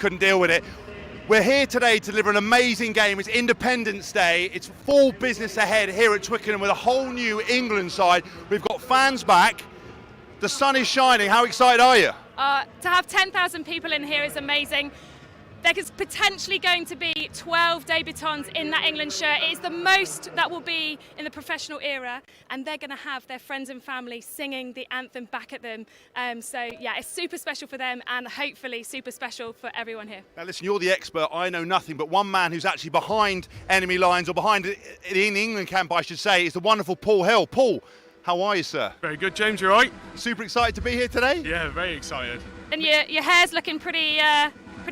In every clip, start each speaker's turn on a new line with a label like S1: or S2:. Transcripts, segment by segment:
S1: couldn't deal with it. We're here today to deliver an amazing game. It's Independence Day. It's full business ahead here at Twickenham with a whole new England side. We've got fans back. The sun is shining. How excited are you?
S2: To have 10,000 people in here is amazing. There is potentially going to be 12 debutants in that England shirt. It is the most that will be in the professional era, and they're going to have their friends and family singing the anthem back at them. So yeah, it's super special for them and hopefully super special for everyone here.
S1: Now listen, you're the expert. I know nothing, but one man who's actually behind enemy lines, or behind in the England camp I should say, is the wonderful Paul Hill. Paul, how are you, sir?
S3: Very good, James, you all right?
S1: Super excited to be here today?
S3: Yeah, very excited.
S2: And your hair's looking pretty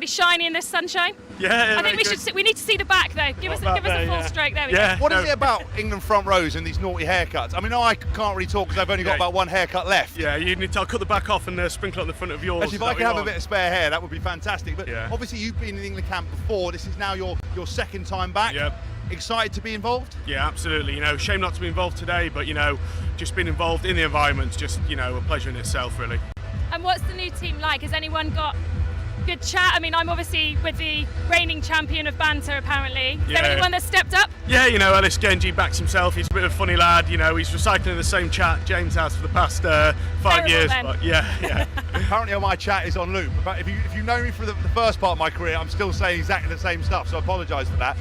S2: shiny in this sunshine.
S3: Yeah,
S2: I think we need to see the back though. Give us a full stroke. There we go.
S1: What is it about England front rows and these naughty haircuts? I mean, I can't really talk because I've only got about one haircut left.
S3: Yeah, you need to cut the back off and sprinkle it on the front of yours.
S1: Actually, if I could have a bit of spare hair, that would be fantastic. But
S3: yeah.
S1: Obviously you've been in the England camp before. This is now your second time back.
S3: Yep.
S1: Excited to be involved?
S3: Yeah, absolutely. Shame not to be involved today, but just being involved in the environment's just a pleasure in itself, really.
S2: And what's the new team like? Has anyone got good chat? I mean, I'm obviously with the reigning champion of banter, apparently. Is there anyone that's stepped up?
S3: Yeah, Ellis Genji backs himself. He's a bit of a funny lad. He's recycling the same chat James has for the past 5 years. But yeah.
S1: Apparently my chat is on loop. But if you know me from the first part of my career, I'm still saying exactly the same stuff, so I apologise for that.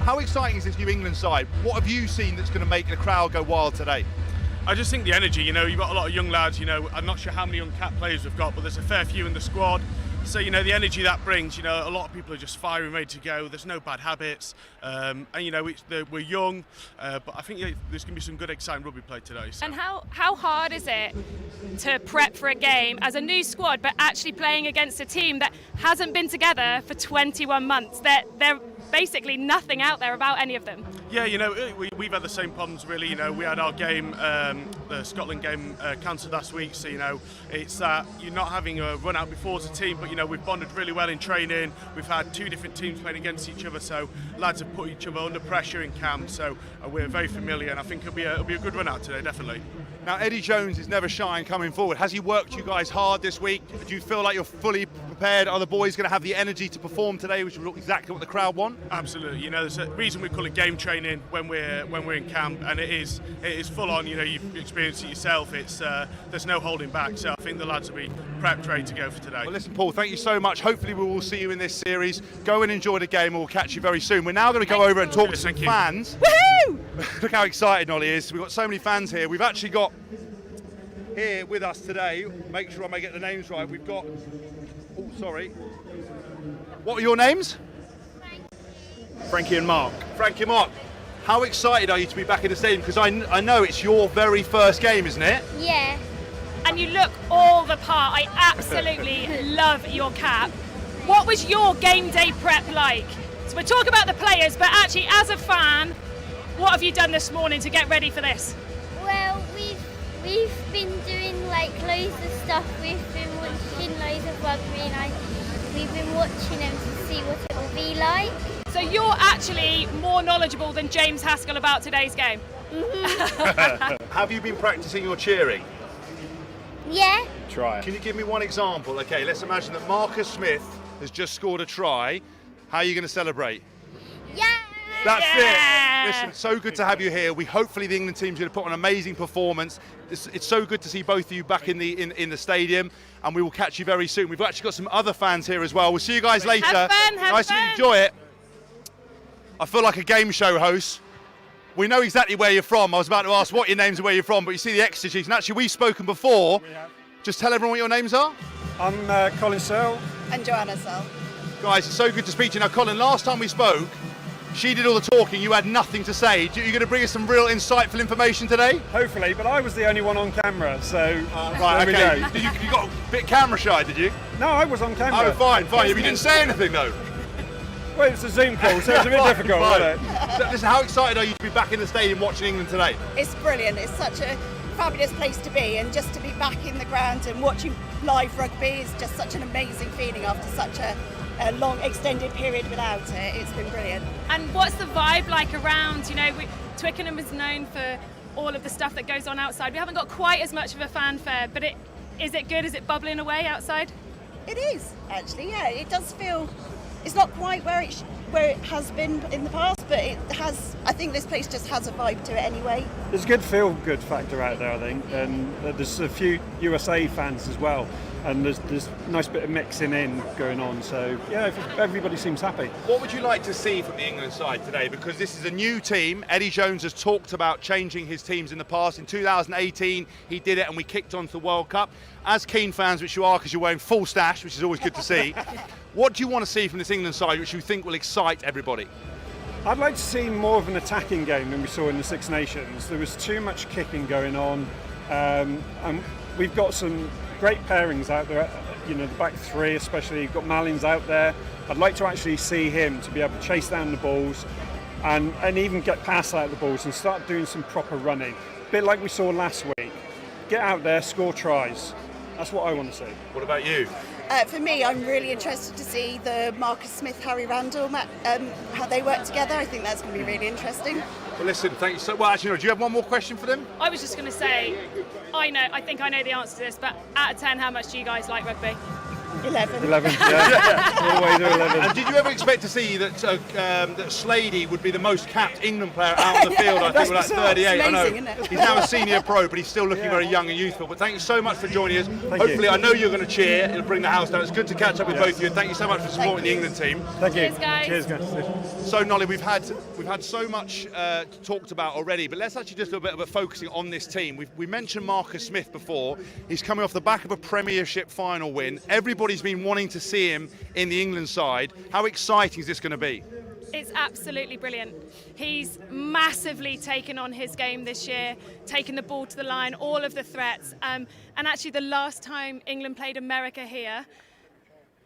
S1: How exciting is this New England side? What have you seen that's going to make the crowd go wild today?
S3: I just think the energy, you've got a lot of young lads, I'm not sure how many young cap players we've got, but there's a fair few in the squad. So, the energy that brings, a lot of people are just firing, ready to go. There's no bad habits. And, we're young, but I think there's going to be some good, exciting rugby play today. So.
S2: And how hard is it to prep for a game as a new squad, but actually playing against a team that hasn't been together for 21 months? They're basically nothing out there about any of them.
S3: Yeah, we've had the same problems really. We had our game, the Scotland game, cancelled last week. So it's that you're not having a run out before as a team, but we've bonded really well in training. We've had two different teams playing against each other, so lads have put each other under pressure in camp. So we're very familiar, and I think it'll be a good run out today, definitely.
S1: Now Eddie Jones is never shy in coming forward. Has he worked you guys hard this week? Do you feel like you're fully prepared? Are the boys going to have the energy to perform today, which is exactly what the crowd want?
S3: Absolutely. There's a reason we call it game training when we're in camp, and it is full on. You've experienced it yourself. It's there's no holding back. So I think the lads will be prepped, ready to go for today.
S1: Well, listen, Paul, thank you so much. Hopefully we will see you in this series. Go and enjoy the game, and we'll catch you very soon. We're now going to go over and talk to some fans.
S2: Woohoo!
S1: Look how excited Nolli is. We've got so many fans here. We've actually got here with us today, make sure I may get the names right, we've got, what are your names?
S4: Frankie and Mark.
S1: Frankie and Mark, how excited are you to be back in the stadium? Because I know it's your very first game, isn't it?
S5: Yeah.
S2: And you look all the part. I absolutely love your cap. What was your game day prep like? So we're talking about the players, but actually as a fan, what have you done this morning to get ready for this?
S5: Well, we've been doing loads of stuff. We've been watching loads of rugby, and we've been watching them to see what it will be like.
S2: So you're actually more knowledgeable than James Haskell about today's game?
S5: Mm-hmm.
S1: Have you been practicing your cheering?
S5: Yeah.
S4: Try.
S1: Can you give me one example? Okay, let's imagine that Marcus Smith has just scored a try. How are you going to celebrate?
S5: Yeah.
S1: That's it. Listen, so good to have you here. Hopefully the England team's going to put on an amazing performance. It's so good to see both of you back in the stadium, and we will catch you very soon. We've actually got some other fans here as well. We'll see you guys later.
S2: Have fun.
S1: Nice to enjoy it. I feel like a game show host. We know exactly where you're from. I was about to ask what your names and where you're from, but you see the exegesis. And actually, we've spoken before.
S4: We have.
S1: Just tell everyone what your names are.
S4: I'm Colin Searle.
S6: And Joanna Searle.
S1: Guys, it's so good to speak to you. Now, Colin, last time we spoke, she did all the talking. You had nothing to say. You're going to bring us some real insightful information today?
S4: Hopefully, but I was the only one on camera, so
S1: right,
S4: there
S1: okay.
S4: we go.
S1: You got a bit camera shy, did you?
S4: No, I was on camera.
S1: Oh, fine. You didn't say anything, though.
S4: Well, it's a Zoom call, so it's a bit difficult, isn't it?
S1: Listen, how excited are you to be back in the stadium watching England today?
S6: It's brilliant. It's such a fabulous place to be, and just to be back in the ground and watching live rugby is just such an amazing feeling after such a long extended period without it. It's been brilliant.
S2: And what's the vibe like around? Twickenham is known for all of the stuff that goes on outside. We haven't got quite as much of a fanfare, but is it good? Is it bubbling away outside?
S6: It is actually, yeah. It does feel. It's not quite where it has been in the past, but it has. I think this place just has a vibe to it anyway.
S4: There's a good feel-good factor out there, I think, and there's a few USA fans as well, and there's a nice bit of mixing in going on. So yeah, everybody seems happy.
S1: What would you like to see from the England side today? Because this is a new team. Eddie Jones has talked about changing his teams in the past. In 2018, he did it, and we kicked on to the World Cup. As keen fans, which you are, because you're wearing full stash, which is always good to see. What do you want to see from this England side, which you think will excite everybody?
S4: I'd like to see more of an attacking game than we saw in the Six Nations. There was too much kicking going on, and we've got some great pairings out there. You know, the back three especially. You've got Mallins out there. I'd like to actually see him to be able to chase down the balls and even get past out the balls and start doing some proper running. A bit like we saw last week. Get out there, score tries. That's what I want to see.
S1: What about you?
S6: For me, I'm really interested to see the Marcus Smith, Harry Randall, how they work together. I think that's going to be really interesting.
S1: Well, listen, thank you so much. Well, actually, no, do you have one more question for them?
S2: I was just going to say, I think I know the answer to this, but out of 10, how much do you guys like rugby?
S6: 11.
S4: 11, yeah. All the way to 11.
S1: And did you ever expect to see that that Slady would be the most capped England player out on the field? I think we're like 38.
S6: Amazing,
S1: I know
S6: isn't it?
S1: he's now a senior pro, but he's still looking very young and youthful. But thank you so much for joining us.
S4: Thank
S1: Hopefully,
S4: you.
S1: I know you're going to cheer. It'll bring the house down. It's good to catch up with both of you. And thank you so much for supporting the England team.
S4: Thank you.
S2: Cheers, guys.
S4: Cheers, guys.
S1: So, Nolli, we've had so much talked about already, but let's actually just do a bit of a focusing on this team. We mentioned Marcus Smith before. He's coming off the back of a Premiership final win. Everybody's been wanting to see him in the England side. How exciting is this going to be?
S2: It's absolutely brilliant. He's massively taken on his game this year, taken the ball to the line, all of the threats. And actually, the last time England played America here,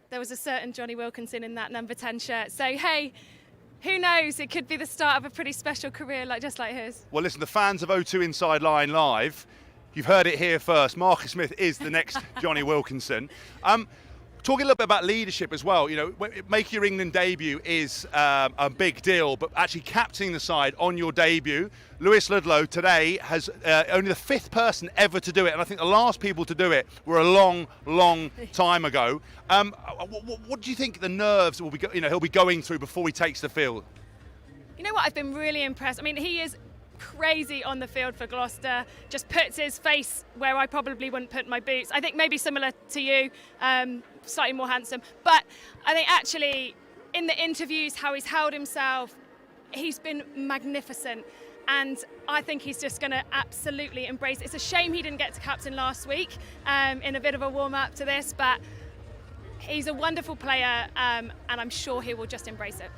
S2: there was a certain Johnny Wilkinson in that number 10 shirt. So, hey, who knows? It could be the start of a pretty special career, just like his.
S1: Well, listen, the fans of O2 Inside Line Live, you've heard it here first. Marcus Smith is the next Johnny Wilkinson. Talking a little bit about leadership as well, you know, making your England debut is a big deal, but actually captaining the side on your debut, Lewis Ludlow today has only the 5th person ever to do it, and I think the last people to do it were a long, long time ago. What do you think the nerves will be, he'll be going through before he takes the field?
S2: You know what? I've been really impressed. I mean, he is crazy on the field for Gloucester, just puts his face where I probably wouldn't put my boots. I think maybe similar to you, slightly more handsome. But I think actually in the interviews, how he's held himself, he's been magnificent. And I think he's just going to absolutely embrace it. It's a shame he didn't get to captain last week in a bit of a warm-up to this, but he's a wonderful player and I'm sure he will just embrace it.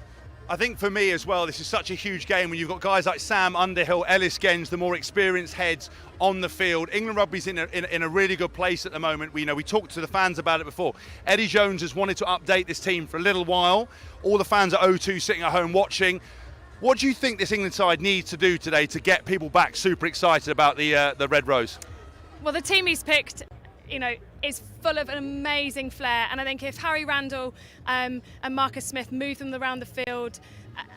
S1: I think for me as well, this is such a huge game when you've got guys like Sam Underhill, Ellis Genge, the more experienced heads on the field. England Rugby's in a really good place at the moment. We talked to the fans about it before. Eddie Jones has wanted to update this team for a little while. All the fans at O2 sitting at home watching. What do you think this England side needs to do today to get people back super excited about the Red Rose?
S2: Well, the team he's picked, is full of an amazing flair, and I think if Harry Randall and Marcus Smith move them around the field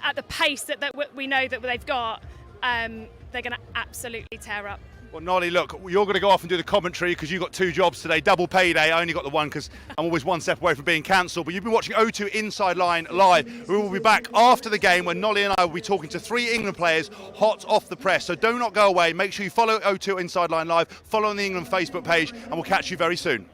S2: at the pace that we know that they've got, they're going to absolutely tear up.
S1: Well, Nolli, look, you're going to go off and do the commentary because you've got 2 jobs today, double payday. I only got the one because I'm always one step away from being cancelled. But you've been watching O2 Inside Line Live. We will be back after the game when Nolli and I will be talking to 3 England players hot off the press. So do not go away. Make sure you follow O2 Inside Line Live, follow on the England Facebook page, and we'll catch you very soon.